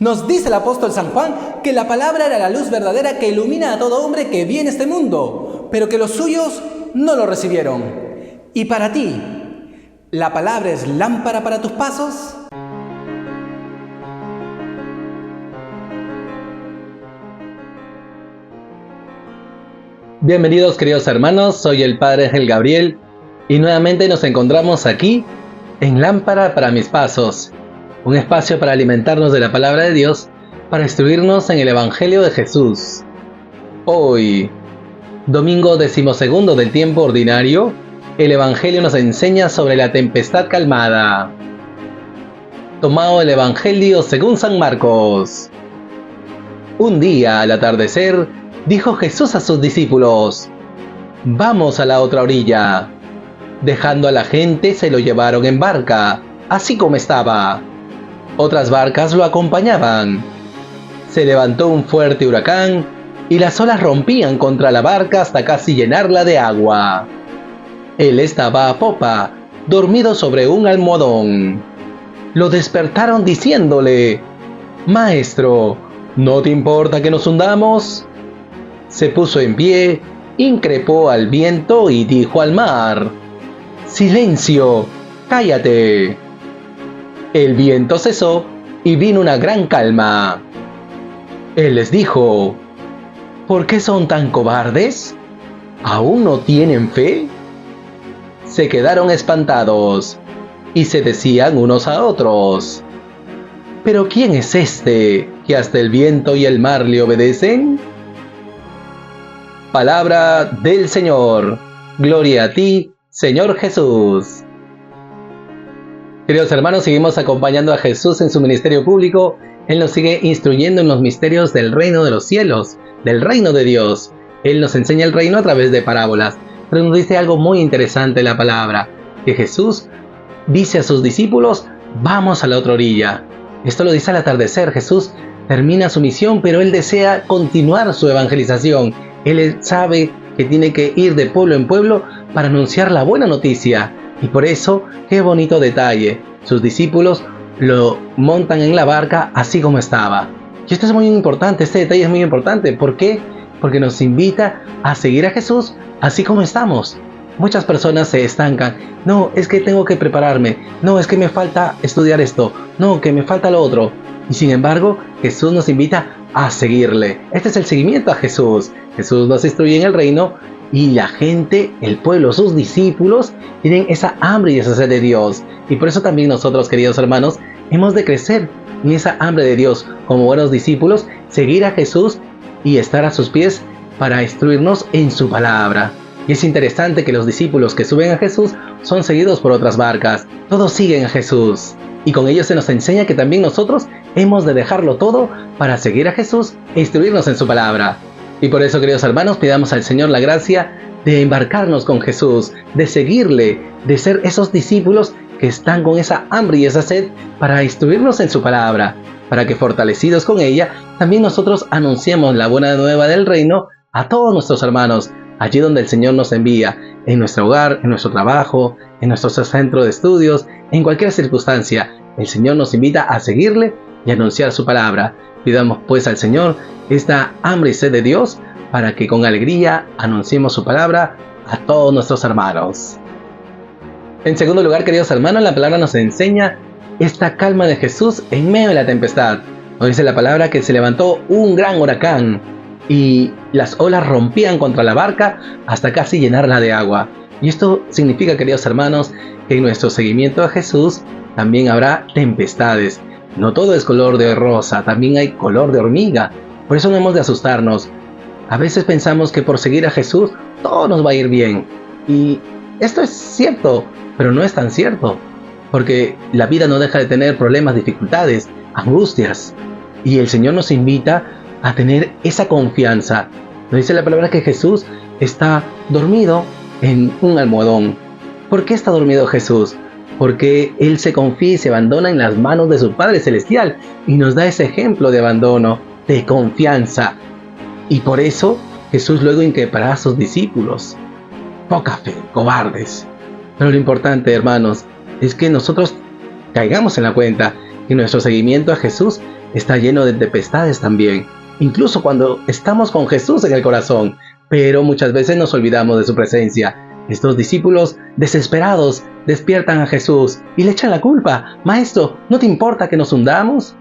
Nos dice el apóstol San Juan que la palabra era la luz verdadera que ilumina a todo hombre que viene a este mundo, pero que los suyos no lo recibieron. Y para ti, ¿la palabra es lámpara para tus pasos? Bienvenidos queridos hermanos, soy el Padre Ángel Gabriel y nuevamente nos encontramos aquí en Lámpara para mis pasos, un espacio para alimentarnos de la palabra de Dios, para instruirnos en el Evangelio de Jesús. Hoy, domingo 12º del tiempo ordinario, el Evangelio nos enseña sobre la tempestad calmada. Tomado del Evangelio según San Marcos. Un día al atardecer, dijo Jesús a sus discípulos: «Vamos a la otra orilla». Dejando a la gente, se lo llevaron en barca, así como estaba. Otras barcas lo acompañaban. Se levantó un fuerte huracán y las olas rompían contra la barca hasta casi llenarla de agua. Él estaba a popa, dormido sobre un almohadón. Lo despertaron diciéndole: «Maestro, ¿no te importa que nos hundamos?». Se puso en pie, increpó al viento y dijo al mar: «Silencio, cállate». El viento cesó y vino una gran calma. Él les dijo: «¿Por qué son tan cobardes? ¿Aún no tienen fe?». Se quedaron espantados y se decían unos a otros: «¿Pero quién es este que hasta el viento y el mar le obedecen?». Palabra del Señor. Gloria a ti, Señor Jesús. Queridos hermanos, seguimos acompañando a Jesús en su ministerio público. Él nos sigue instruyendo en los misterios del reino de los cielos, del reino de Dios. Él nos enseña el reino a través de parábolas. Pero nos dice algo muy interesante en la palabra, que Jesús dice a sus discípulos: «Vamos a la otra orilla». Esto lo dice al atardecer. Jesús termina su misión, pero Él desea continuar su evangelización. Él sabe que tiene que ir de pueblo en pueblo para anunciar la buena noticia. Y por eso, qué bonito detalle, sus discípulos lo montan en la barca así como estaba. Y esto es muy importante, este detalle es muy importante. ¿Por qué? Porque nos invita a seguir a Jesús así como estamos. Muchas personas se estancan. No, es que tengo que prepararme. No, es que me falta estudiar esto. No, que me falta lo otro. Y sin embargo, Jesús nos invita a seguirle. Este es el seguimiento a Jesús. Jesús nos instruye en el reino y la gente, el pueblo, sus discípulos, tienen esa hambre y esa sed de Dios. Y por eso también nosotros, queridos hermanos, hemos de crecer en esa hambre de Dios como buenos discípulos, seguir a Jesús y estar a sus pies para instruirnos en su palabra. Y es interesante que los discípulos que suben a Jesús son seguidos por otras barcas. Todos siguen a Jesús. Y con ello se nos enseña que también nosotros hemos de dejarlo todo para seguir a Jesús e instruirnos en su palabra. Y por eso, queridos hermanos, pidamos al Señor la gracia de embarcarnos con Jesús, de seguirle, de ser esos discípulos que están con esa hambre y esa sed para instruirnos en su palabra, para que fortalecidos con ella, también nosotros anunciemos la buena nueva del reino a todos nuestros hermanos, allí donde el Señor nos envía, en nuestro hogar, en nuestro trabajo, en nuestro centro de estudios, en cualquier circunstancia. El Señor nos invita a seguirle y anunciar su palabra. Pidamos pues al Señor esta hambre y sed de Dios para que con alegría anunciemos su palabra a todos nuestros hermanos. En segundo lugar, queridos hermanos, la palabra nos enseña esta calma de Jesús en medio de la tempestad. Nos dice la palabra que se levantó un gran huracán y las olas rompían contra la barca hasta casi llenarla de agua. Y esto significa, queridos hermanos, que en nuestro seguimiento a Jesús también habrá tempestades. No todo es color de rosa, también hay color de hormiga. Por eso no hemos de asustarnos. A veces pensamos que por seguir a Jesús todo nos va a ir bien. Y esto es cierto, pero no es tan cierto. Porque la vida no deja de tener problemas, dificultades, angustias. Y el Señor nos invita a tener esa confianza. Nos dice la palabra que Jesús está dormido en un almohadón. ¿Por qué está dormido Jesús? Porque Él se confía y se abandona en las manos de su Padre Celestial y nos da ese ejemplo de abandono, de confianza. Y por eso Jesús luego increpará a sus discípulos: poca fe, cobardes. Pero lo importante, hermanos, es que nosotros caigamos en la cuenta que nuestro seguimiento a Jesús está lleno de tempestades también, incluso cuando estamos con Jesús en el corazón, pero muchas veces nos olvidamos de su presencia. Estos discípulos desesperados despiertan a Jesús y le echan la culpa. Maestro, ¿no te importa que nos hundamos?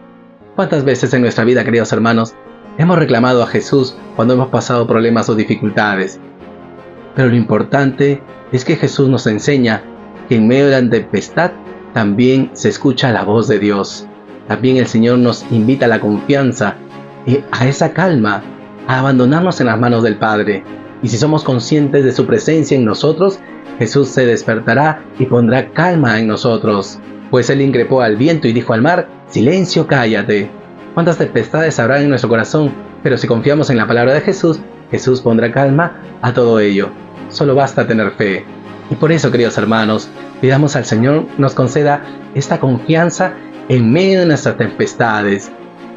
¿Cuántas veces en nuestra vida, queridos hermanos, hemos reclamado a Jesús cuando hemos pasado problemas o dificultades? Pero lo importante es que Jesús nos enseña que en medio de la tempestad también se escucha la voz de Dios. También el Señor nos invita a la confianza y a esa calma, a abandonarnos en las manos del Padre. Y si somos conscientes de su presencia en nosotros, Jesús se despertará y pondrá calma en nosotros. Pues Él increpó al viento y dijo al mar: silencio, cállate. ¿Cuántas tempestades habrá en nuestro corazón? Pero si confiamos en la palabra de Jesús, Jesús pondrá calma a todo ello. Solo basta tener fe. Y por eso, queridos hermanos, pidamos al Señor nos conceda esta confianza en medio de nuestras tempestades.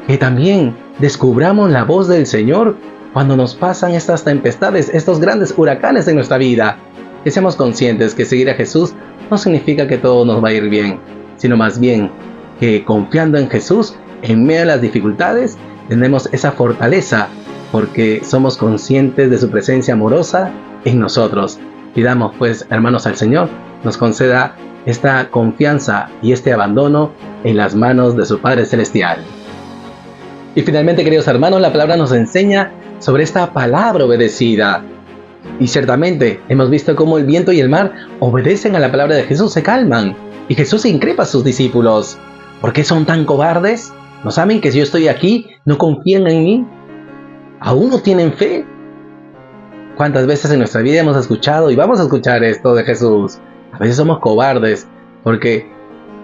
Que también descubramos la voz del Señor cuando nos pasan estas tempestades, estos grandes huracanes en nuestra vida. Que seamos conscientes que seguir a Jesús no significa que todo nos va a ir bien, sino más bien que confiando en Jesús, en medio de las dificultades, tenemos esa fortaleza porque somos conscientes de su presencia amorosa en nosotros. Pidamos pues, hermanos, al Señor nos conceda esta confianza y este abandono en las manos de su Padre Celestial. Y finalmente, queridos hermanos, la palabra nos enseña sobre esta palabra obedecida. Y ciertamente hemos visto cómo el viento y el mar obedecen a la palabra de Jesús, se calman. Y Jesús increpa a sus discípulos. ¿Por qué son tan cobardes? ¿No saben que si yo estoy aquí, no confían en mí? ¿Aún no tienen fe? ¿Cuántas veces en nuestra vida hemos escuchado y vamos a escuchar esto de Jesús? A veces somos cobardes porque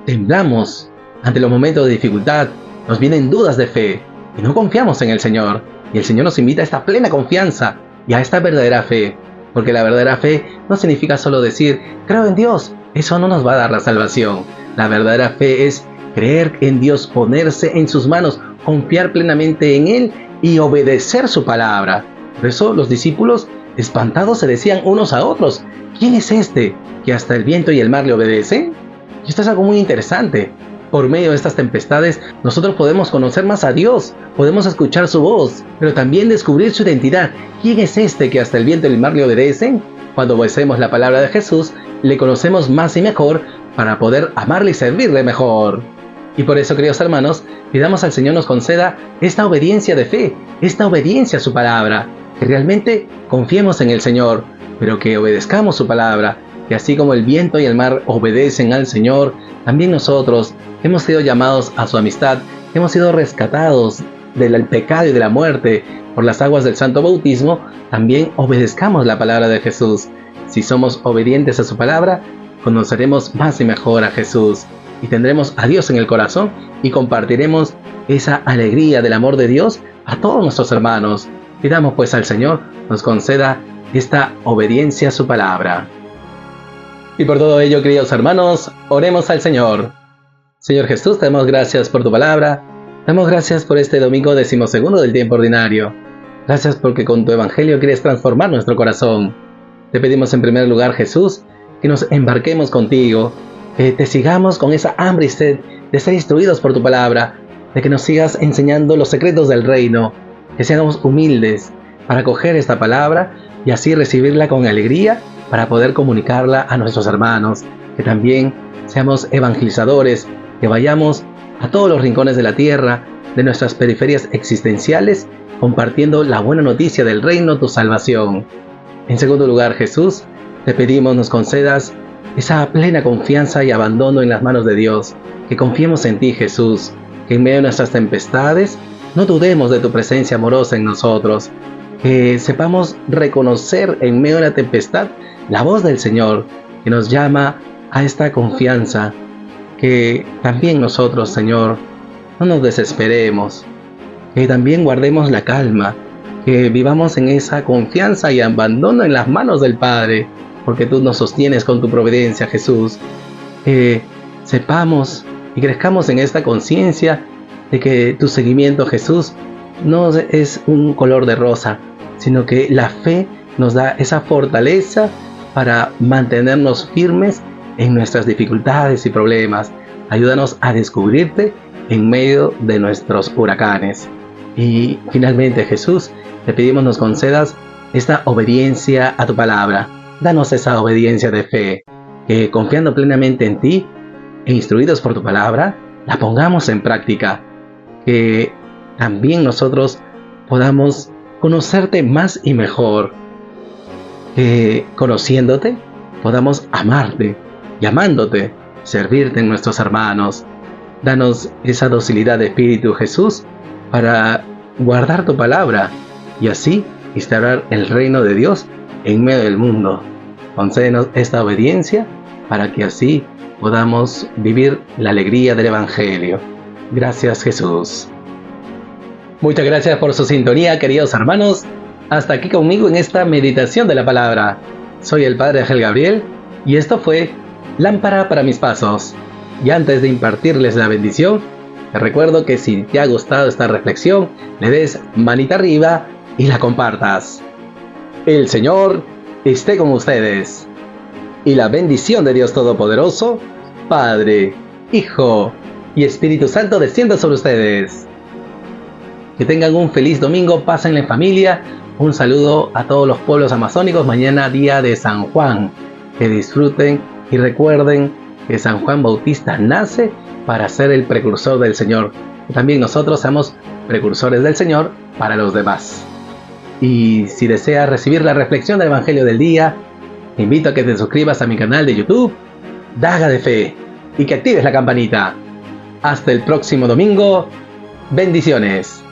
temblamos ante los momentos de dificultad, nos vienen dudas de fe y no confiamos en el Señor. Y el Señor nos invita a esta plena confianza y a esta verdadera fe, porque la verdadera fe no significa solo decir, creo en Dios. Eso no nos va a dar la salvación. La verdadera fe es creer en Dios, ponerse en sus manos, confiar plenamente en Él y obedecer su palabra. Por eso los discípulos, espantados, se decían unos a otros, ¿quién es este que hasta el viento y el mar le obedecen? Y esto es algo muy interesante. Por medio de estas tempestades, nosotros podemos conocer más a Dios, podemos escuchar su voz, pero también descubrir su identidad. ¿Quién es este que hasta el viento y el mar le obedecen? Cuando obedecemos la palabra de Jesús, le conocemos más y mejor para poder amarle y servirle mejor. Y por eso, queridos hermanos, pidamos al Señor nos conceda esta obediencia de fe, esta obediencia a su palabra, que realmente confiemos en el Señor, pero que obedezcamos su palabra, que así como el viento y el mar obedecen al Señor, también nosotros hemos sido llamados a su amistad, hemos sido rescatados del pecado y de la muerte por las aguas del santo bautismo, también obedezcamos la palabra de Jesús. Si somos obedientes a su palabra, conoceremos más y mejor a Jesús y tendremos a Dios en el corazón y compartiremos esa alegría del amor de Dios a todos nuestros hermanos. Pidamos pues al Señor nos conceda esta obediencia a su palabra. Y por todo ello, queridos hermanos, oremos al Señor. Señor Jesús, te damos gracias por tu palabra. Damos gracias por este domingo 12º del tiempo ordinario. Gracias porque con tu evangelio quieres transformar nuestro corazón. Te pedimos en primer lugar, Jesús, que nos embarquemos contigo, que te sigamos con esa hambre y sed de ser instruidos por tu palabra, de que nos sigas enseñando los secretos del reino, que seamos humildes para coger esta palabra y así recibirla con alegría para poder comunicarla a nuestros hermanos, que también seamos evangelizadores, que vayamos a todos los rincones de la tierra, de nuestras periferias existenciales, compartiendo la buena noticia del reino, tu salvación. En segundo lugar, Jesús, te pedimos nos concedas esa plena confianza y abandono en las manos de Dios, que confiemos en ti, Jesús, que en medio de nuestras tempestades no dudemos de tu presencia amorosa en nosotros, que sepamos reconocer en medio de la tempestad la voz del Señor, que nos llama a esta confianza, que también nosotros, Señor, no nos desesperemos, que también guardemos la calma, que vivamos en esa confianza y abandono en las manos del Padre, porque tú nos sostienes con tu providencia, Jesús. Que sepamos y crezcamos en esta conciencia de que tu seguimiento, Jesús, no es un color de rosa, sino que la fe nos da esa fortaleza para mantenernos firmes en nuestras dificultades y problemas. Ayúdanos a descubrirte en medio de nuestros huracanes. Y finalmente, Jesús, te pedimos nos concedas esta obediencia a tu palabra. Danos esa obediencia de fe, que confiando plenamente en ti e instruidos por tu palabra, la pongamos en práctica. Que también nosotros podamos conocerte más y mejor. Que conociéndote podamos amarte y amándote servirte en nuestros hermanos. Danos esa docilidad de espíritu, Jesús, para guardar tu palabra y así instaurar el reino de Dios en medio del mundo. Concédenos esta obediencia para que así podamos vivir la alegría del Evangelio. Gracias, Jesús. Muchas gracias por su sintonía, queridos hermanos. Hasta aquí conmigo en esta meditación de la palabra. Soy el Padre Ángel Gabriel y esto fue Lámpara para mis pasos. Y antes de impartirles la bendición, te recuerdo que si te ha gustado esta reflexión, le des manita arriba y la compartas. El Señor esté con ustedes. Y la bendición de Dios Todopoderoso, Padre, Hijo y Espíritu Santo descienda sobre ustedes. Que tengan un feliz domingo, pásenla en familia. Un saludo a todos los pueblos amazónicos. Mañana día de San Juan. Que disfruten y recuerden que San Juan Bautista nace para ser el precursor del Señor. Que también nosotros seamos precursores del Señor para los demás. Y si deseas recibir la reflexión del Evangelio del día, te invito a que te suscribas a mi canal de YouTube, Daga de Fe, y que actives la campanita. Hasta el próximo domingo. Bendiciones.